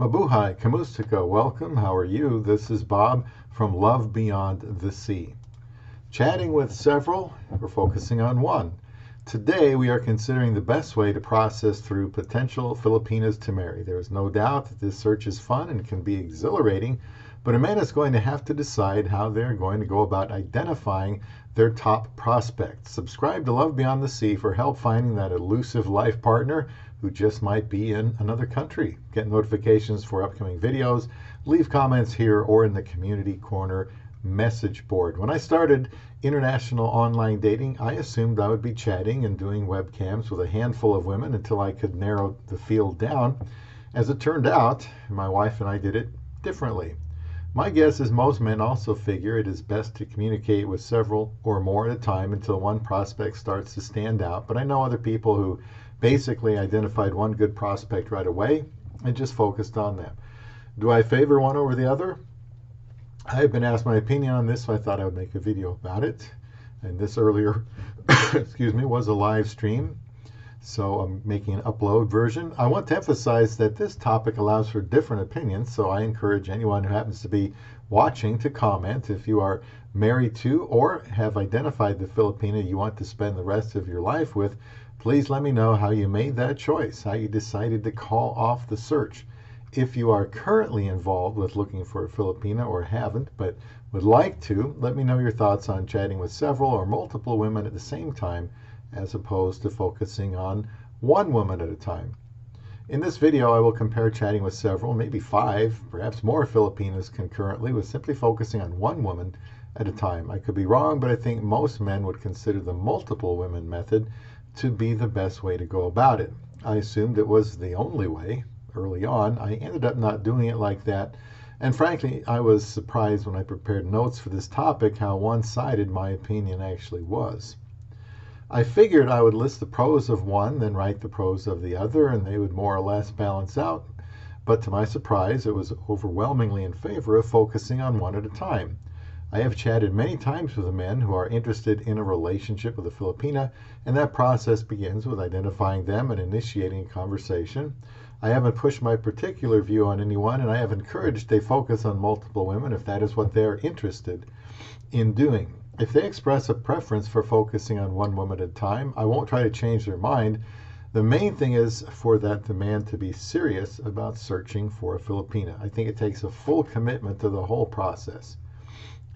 Mabuhay, Kamustika, welcome. How are you? This is Bob from Love Beyond the Sea. Chatting with several, we're focusing on one. Today we are considering the best way to process through potential Filipinas to marry. There is no doubt that this search is fun and can be exhilarating, but a man is going to have to decide how they're going to go about identifying their top prospects. Subscribe to Love Beyond the Sea for help finding that elusive life partner who just might be in another country. Get notifications for upcoming videos, leave comments here or in the community corner message board. When I started international online dating, I assumed I would be chatting and doing webcams with a handful of women until I could narrow the field down. As it turned out, my wife and I did it differently. My guess is most men also figure it is best to communicate with several or more at a time until one prospect starts to stand out, but I know other people who basically identified one good prospect right away and just focused on them. Do I favor one over the other? I have been asked my opinion on this, so I thought I would make a video about it. And this earlier, was a live stream, so I'm making an upload version. I want to emphasize that this topic allows for different opinions, so I encourage anyone who happens to be watching to comment. If you are married to or have identified the Filipina you want to spend the rest of your life with, please let me know how you made that choice, how you decided to call off the search. If you are currently involved with looking for a Filipina or haven't, but would like to, let me know your thoughts on chatting with several or multiple women at the same time, as opposed to focusing on one woman at a time. In this video, I will compare chatting with several, maybe 5, perhaps more Filipinas concurrently, with simply focusing on one woman at a time. I could be wrong, but I think most men would consider the multiple women method to be the best way to go about it. I assumed it was the only way early on. I ended up not doing it like that, and frankly I was surprised when I prepared notes for this topic how one-sided my opinion actually was. I figured I would list the pros of one, then write the pros of the other, and they would more or less balance out, but to my surprise it was overwhelmingly in favor of focusing on one at a time. I have chatted many times with men who are interested in a relationship with a Filipina, and that process begins with identifying them and initiating a conversation. I haven't pushed my particular view on anyone, and I have encouraged they focus on multiple women if that is what they're interested in doing. If they express a preference for focusing on one woman at a time, I won't try to change their mind. The main thing is for that the man to be serious about searching for a Filipina. I think it takes a full commitment to the whole process.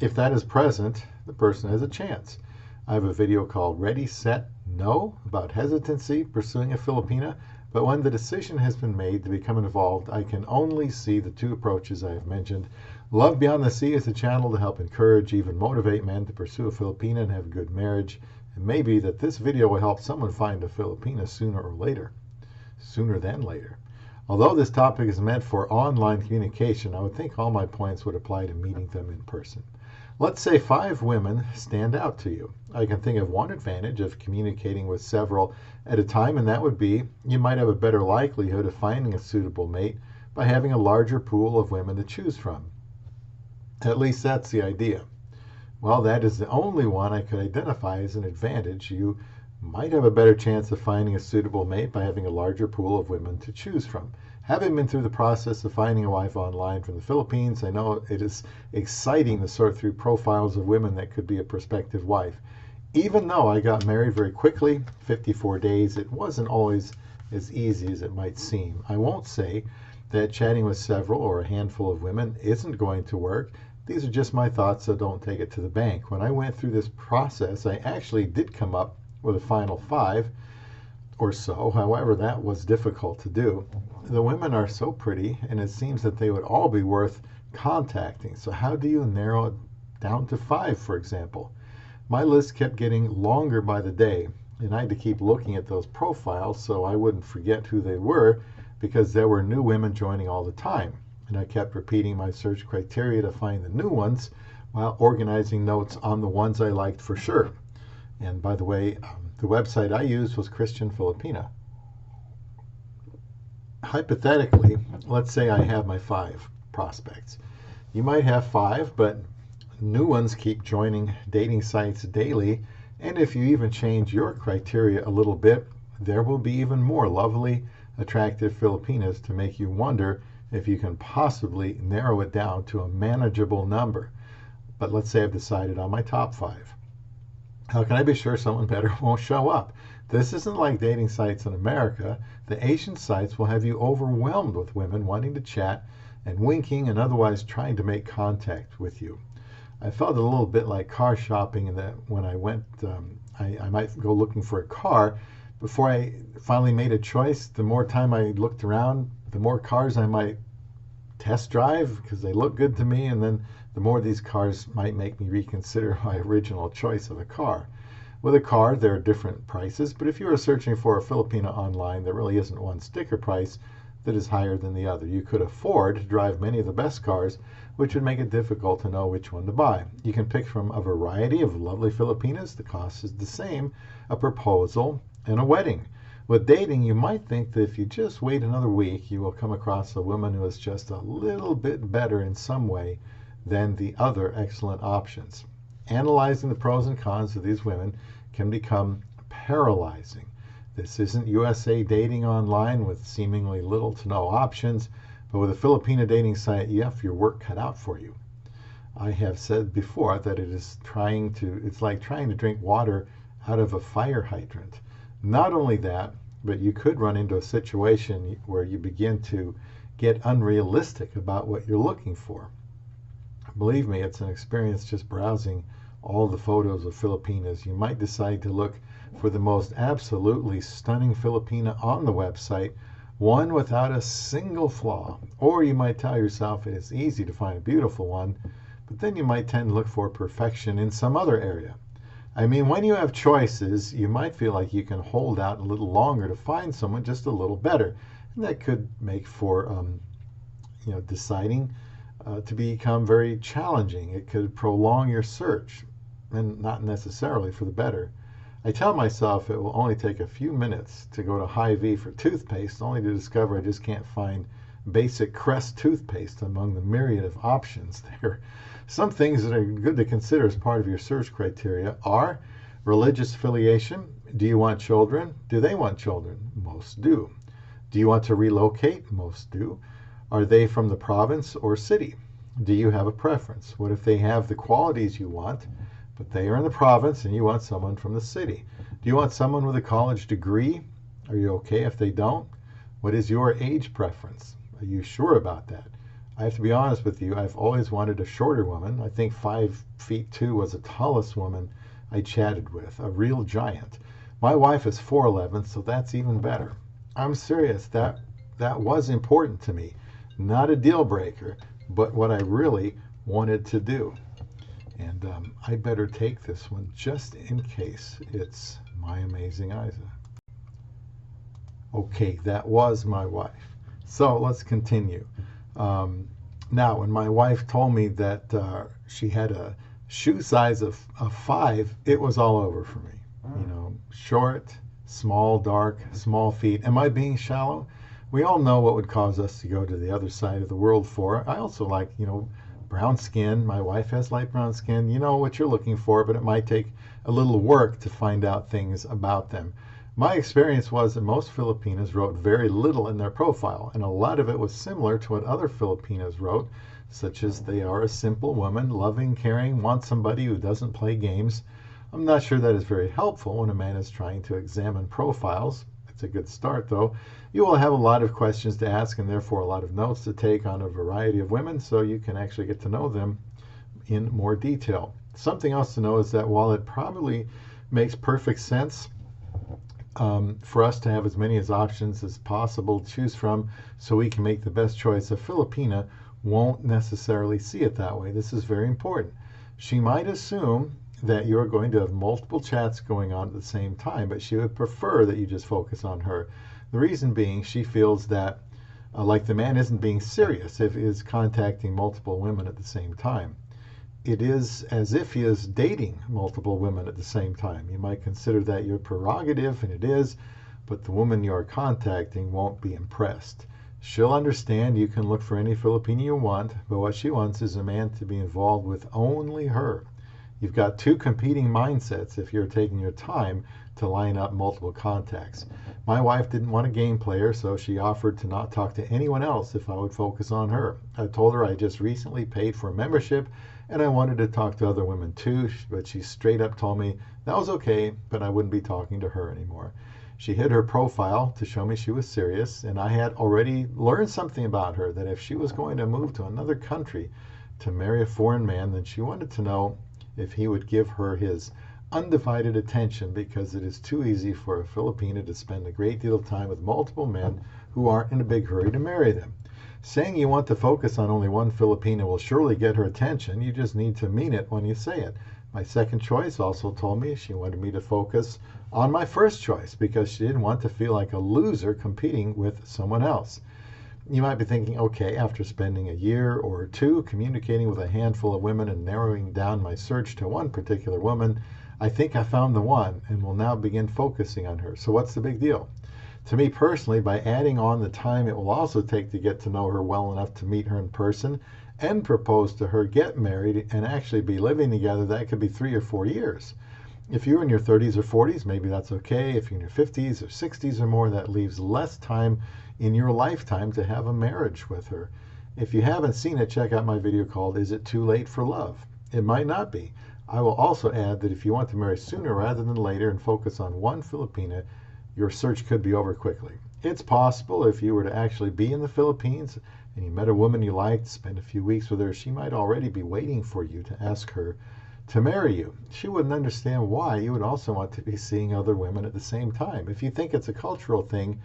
If that is present, the person has a chance. I have a video called Ready, Set, No about hesitancy pursuing a Filipina, but when the decision has been made to become involved, I can only see the 2 approaches I have mentioned. Love Beyond the Sea is a channel to help encourage, even motivate men to pursue a Filipina and have a good marriage. And maybe that this video will help someone find a Filipina sooner than later. Although this topic is meant for online communication, I would think all my points would apply to meeting them in person. Let's say 5 women stand out to you. I can think of one advantage of communicating with several at a time, and that would be you might have a better likelihood of finding a suitable mate by having a larger pool of women to choose from. At least that's the idea. Well, that is the only one I could identify as an advantage. You might have a better chance of finding a suitable mate by having a larger pool of women to choose from. Having been through the process of finding a wife online from the Philippines, I know it is exciting to sort through profiles of women that could be a prospective wife. Even though I got married very quickly, 54 days, it wasn't always as easy as it might seem. I won't say that chatting with several or a handful of women isn't going to work. These are just my thoughts, so don't take it to the bank. When I went through this process, I actually did come up with a final 5 or so. However, that was difficult to do. The women are so pretty, and it seems that they would all be worth contacting. So how do you narrow it down to 5, for example? My list kept getting longer by the day, and I had to keep looking at those profiles so I wouldn't forget who they were, because there were new women joining all the time. And I kept repeating my search criteria to find the new ones while organizing notes on the ones I liked for sure. And by the way, the website I used was Christian Filipina. Hypothetically, let's say I have my 5 prospects. You might have 5, but new ones keep joining dating sites daily, and if you even change your criteria a little bit, there will be even more lovely, attractive Filipinas to make you wonder if you can possibly narrow it down to a manageable number. But let's say I've decided on my top 5. How can I be sure someone better won't show up? This isn't like dating sites in America. The Asian sites will have you overwhelmed with women wanting to chat and winking and otherwise trying to make contact with you. I felt a little bit like car shopping in that when I went, I might go looking for a car. Before I finally made a choice, the more time I looked around, the more cars I might test drive because they look good to me, and then the more these cars might make me reconsider my original choice of a car. With a car, there are different prices, but if you are searching for a Filipina online, there really isn't one sticker price that is higher than the other. You could afford to drive many of the best cars, which would make it difficult to know which one to buy. You can pick from a variety of lovely Filipinas. The cost is the same, a proposal and a wedding. With dating, you might think that if you just wait another week, you will come across a woman who is just a little bit better in some way than the other excellent options. Analyzing the pros and cons of these women can become paralyzing. This isn't USA dating online with seemingly little to no options, but with a Filipina dating site, you have your work cut out for you. I have said before that it's like trying to drink water out of a fire hydrant. Not only that, but you could run into a situation where you begin to get unrealistic about what you're looking for. Believe me, it's an experience just browsing all the photos of Filipinas. You might decide to look for the most absolutely stunning Filipina on the website, one without a single flaw. Or you might tell yourself it is easy to find a beautiful one, but then you might tend to look for perfection in some other area. I mean, when you have choices, you might feel like you can hold out a little longer to find someone just a little better. And that could make for, deciding to become very challenging. It could prolong your search, and not necessarily for the better. I tell myself it will only take a few minutes to go to Hy-Vee for toothpaste, only to discover I just can't find basic Crest toothpaste among the myriad of options there. Some things that are good to consider as part of your search criteria are religious affiliation. Do you want children? Do they want children? Most do. Do you want to relocate? Most do. Are they from the province or city? Do you have a preference? What if they have the qualities you want, but they are in the province and you want someone from the city? Do you want someone with a college degree? Are you okay if they don't? What is your age preference? Are you sure about that? I have to be honest with you, I've always wanted a shorter woman. I think 5'2" was the tallest woman I chatted with, a real giant. My wife is 4'11", so that's even better. I'm serious, that was important to me. Not a deal breaker, but what I really wanted to do. And I better take this one just in case it's my amazing Aiza. Okay, that was my wife. So let's continue. Now, when my wife told me that she had a shoe size of 5, it was all over for me. Short, small, dark, small feet. Am I being shallow? We all know what would cause us to go to the other side of the world for. I also like, brown skin. My wife has light brown skin. You know what you're looking for, but it might take a little work to find out things about them. My experience was that most Filipinas wrote very little in their profile, and a lot of it was similar to what other Filipinas wrote, such as they are a simple woman, loving, caring, want somebody who doesn't play games. I'm not sure that is very helpful when a man is trying to examine profiles. It's a good start, though. You will have a lot of questions to ask and therefore a lot of notes to take on a variety of women, so you can actually get to know them in more detail. Something else to know is that while it probably makes perfect sense for us to have as many options as possible to choose from so we can make the best choice, a Filipina won't necessarily see it that way. This is very important. She might assume that you're going to have multiple chats going on at the same time, but she would prefer that you just focus on her. The reason being, she feels that like the man isn't being serious if he is contacting multiple women at the same time. It is as if he is dating multiple women at the same time. You might consider that your prerogative, and it is, but the woman you are contacting won't be impressed. She'll understand you can look for any Filipino you want, but what she wants is a man to be involved with only her. You've got two competing mindsets if you're taking your time to line up multiple contacts. My wife didn't want a game player, so she offered to not talk to anyone else if I would focus on her. I told her I just recently paid for a membership and I wanted to talk to other women too, but she straight up told me that was okay, but I wouldn't be talking to her anymore. She hid her profile to show me she was serious, and I had already learned something about her, that if she was going to move to another country to marry a foreign man, then she wanted to know if he would give her his undivided attention, because it is too easy for a Filipina to spend a great deal of time with multiple men who aren't in a big hurry to marry them. Saying you want to focus on only one Filipina will surely get her attention. You just need to mean it when you say it. My second choice also told me she wanted me to focus on my first choice because she didn't want to feel like a loser competing with someone else. You might be thinking, okay, after spending a year or two communicating with a handful of women and narrowing down my search to one particular woman, I think I found the one and will now begin focusing on her. So what's the big deal? To me personally, by adding on the time it will also take to get to know her well enough to meet her in person and propose to her, get married, and actually be living together, that could be 3 or 4 years. If you're in your 30s or 40s, maybe that's okay. If you're in your 50s or 60s or more, that leaves less time in your lifetime to have a marriage with her. If you haven't seen it, check out my video called Is It Too Late for Love? It might not be. I will also add that if you want to marry sooner rather than later and focus on one Filipina, your search could be over quickly. It's possible if you were to actually be in the Philippines and you met a woman you liked, spend a few weeks with her, she might already be waiting for you to ask her to marry you. She wouldn't understand why you would also want to be seeing other women at the same time. If you think it's a cultural thing,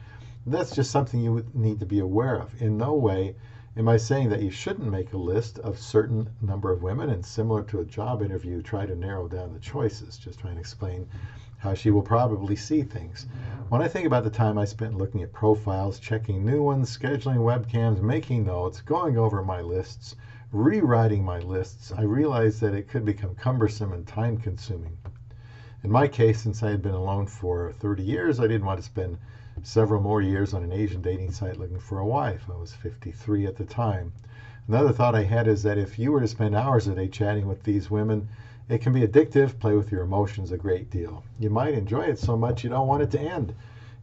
that's just something you would need to be aware of. In no way am I saying that you shouldn't make a list of certain number of women and, similar to a job interview, try to narrow down the choices. Just trying to explain how she will probably see things. When I think about the time I spent looking at profiles, checking new ones, scheduling webcams, making notes, going over my lists, rewriting my lists, I realized that it could become cumbersome and time consuming. In my case, since I had been alone for 30 years, I didn't want to spend several more years on an Asian dating site looking for a wife. I was 53 at the time. Another thought I had is that if you were to spend hours a day chatting with these women, it can be addictive, play with your emotions a great deal. You might enjoy it so much you don't want it to end.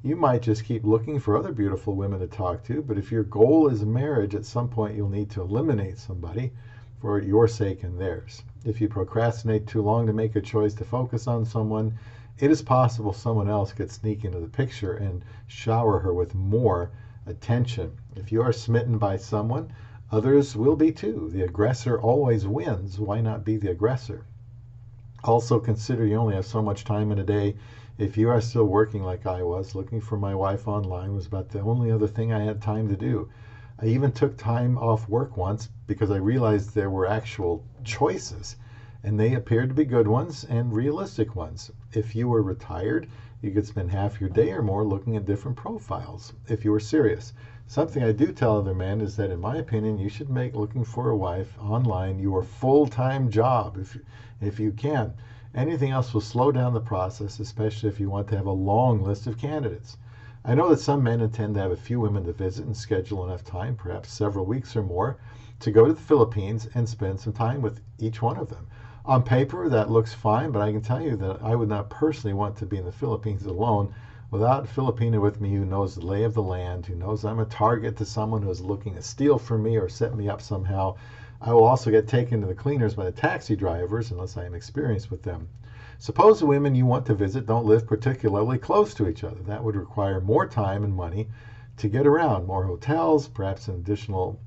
You might just keep looking for other beautiful women to talk to, but if your goal is marriage, at some point you'll need to eliminate somebody for your sake and theirs. If you procrastinate too long to make a choice to focus on someone, it is possible someone else could sneak into the picture and shower her with more attention. If you are smitten by someone, others will be too. The aggressor always wins. Why not be the aggressor? Also consider you only have so much time in a day. If you are still working like I was, looking for my wife online was about the only other thing I had time to do. I even took time off work once because I realized there were actual choices, and they appeared to be good ones and realistic ones. If you were retired, you could spend half your day or more looking at different profiles if you were serious. Something I do tell other men is that, in my opinion, you should make looking for a wife online your full-time job if you can. Anything else will slow down the process, especially if you want to have a long list of candidates. I know that some men intend to have a few women to visit and schedule enough time, perhaps several weeks or more, to go to the Philippines and spend some time with each one of them. On paper, that looks fine, but I can tell you that I would not personally want to be in the Philippines alone without a Filipina with me who knows the lay of the land, who knows I'm a target to someone who is looking to steal from me or set me up somehow. I will also get taken to the cleaners by the taxi drivers unless I am experienced with them. Suppose the women you want to visit don't live particularly close to each other. That would require more time and money to get around, more hotels, perhaps an additional,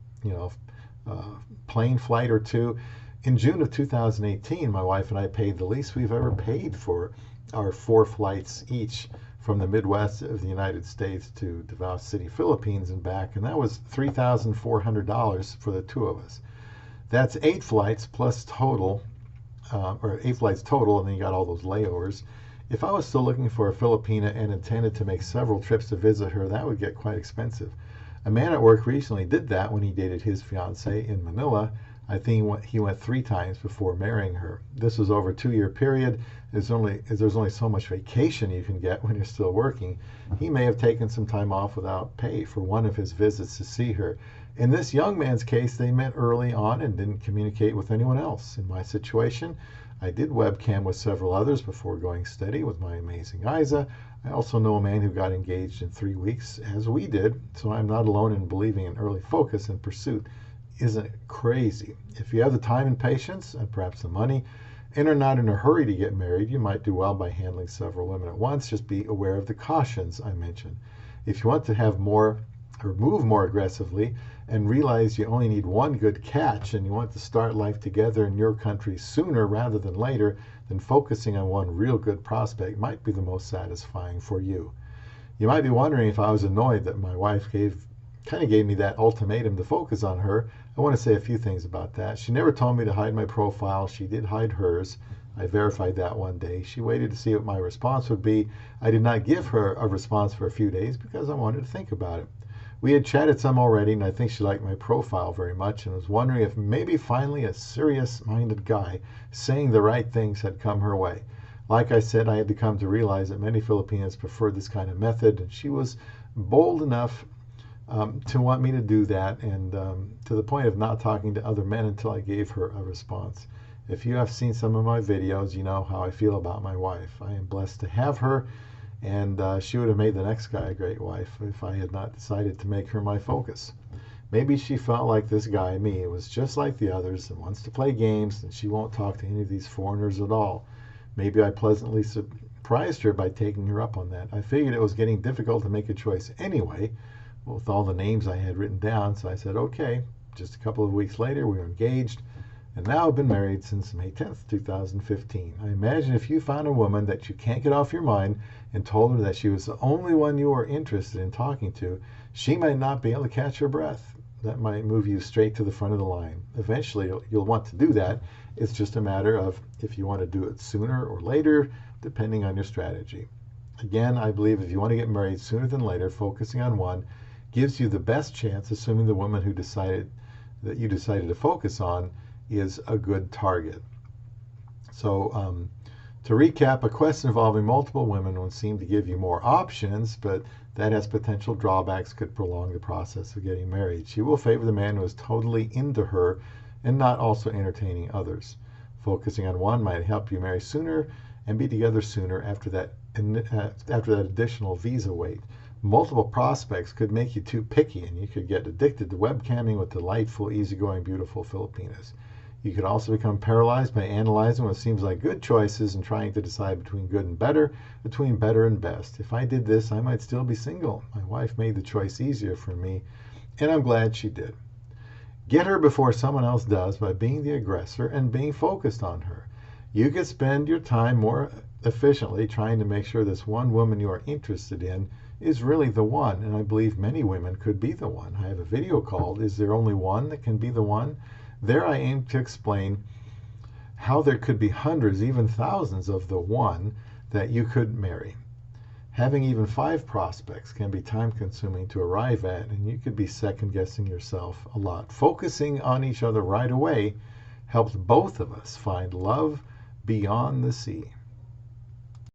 plane flight or two. In June of 2018, my wife and I paid the least we've ever paid for our 4 flights each from the Midwest of the United States to Davao City, Philippines and back, and that was $3,400 for the two of us. That's 8 flights plus total, or 8 flights total, and then you got all those layovers. If I was still looking for a Filipina and intended to make several trips to visit her, that would get quite expensive. A man at work recently did that when he dated his fiancée in Manila. I think he went 3 times before marrying her. This was over a 2-year period. There's only so much vacation you can get when you're still working. He may have taken some time off without pay for one of his visits to see her. In this young man's case, they met early on and didn't communicate with anyone else. In my situation, I did webcam with several others before going steady with my amazing Aiza. I also know a man who got engaged in 3 weeks, as we did, so I'm not alone in believing in early focus and pursuit. Isn't it crazy? If you have the time and patience, and perhaps the money, and are not in a hurry to get married, you might do well by handling several women at once. Just be aware of the cautions I mentioned. If you want to have more or move more aggressively and realize you only need one good catch and you want to start life together in your country sooner rather than later, then focusing on one real good prospect might be the most satisfying for you. You might be wondering if I was annoyed that my wife kind of gave me that ultimatum to focus on her. I want to say a few things about that. She never told me to hide my profile. She did hide hers. I verified that one day. She waited to see what my response would be. I did not give her a response for a few days because I wanted to think about it. We had chatted some already, and I think she liked my profile very much and was wondering if maybe finally a serious-minded guy saying the right things had come her way. Like I said, I had to come to realize that many Filipinas prefer this kind of method, and she was bold enough to want me to do that, and to the point of not talking to other men until I gave her a response. If you have seen some of my videos, you know how I feel about my wife. I am blessed to have her, and she would have made the next guy a great wife if I had not decided to make her my focus. Maybe she felt like this guy, me, was just like the others and wants to play games, and she won't talk to any of these foreigners at all. Maybe I pleasantly surprised her by taking her up on that. I figured it was getting difficult to make a choice anyway, with all the names I had written down, so I said, okay. Just a couple of weeks later, we were engaged, and now I've been married since May 10th, 2015. I imagine if you found a woman that you can't get off your mind and told her that she was the only one you are interested in talking to, she might not be able to catch her breath. That might move you straight to the front of the line. Eventually, you'll want to do that. It's just a matter of if you want to do it sooner or later, depending on your strategy. Again, I believe if you want to get married sooner than later, focusing on one gives you the best chance, assuming the woman you decided to focus on is a good target. So to recap, a quest involving multiple women would seem to give you more options, but that has potential drawbacks, could prolong the process of getting married. She will favor the man who is totally into her and not also entertaining others. Focusing on one might help you marry sooner and be together sooner after that additional visa wait. Multiple prospects could make you too picky, and you could get addicted to webcamming with delightful, easygoing, beautiful Filipinas. You could also become paralyzed by analyzing what seems like good choices and trying to decide between good and better, between better and best. If I did this, I might still be single. My wife made the choice easier for me, and I'm glad she did. Get her before someone else does by being the aggressor and being focused on her. You could spend your time more efficiently trying to make sure this one woman you are interested in is really the one, and I believe many women could be the one. I have a video called "Is There Only One That Can Be the One?" There I aim to explain how there could be hundreds, even thousands of the one that you could marry. Having even 5 prospects can be time-consuming to arrive at, and you could be second-guessing yourself a lot. Focusing on each other right away helps both of us find love beyond the sea.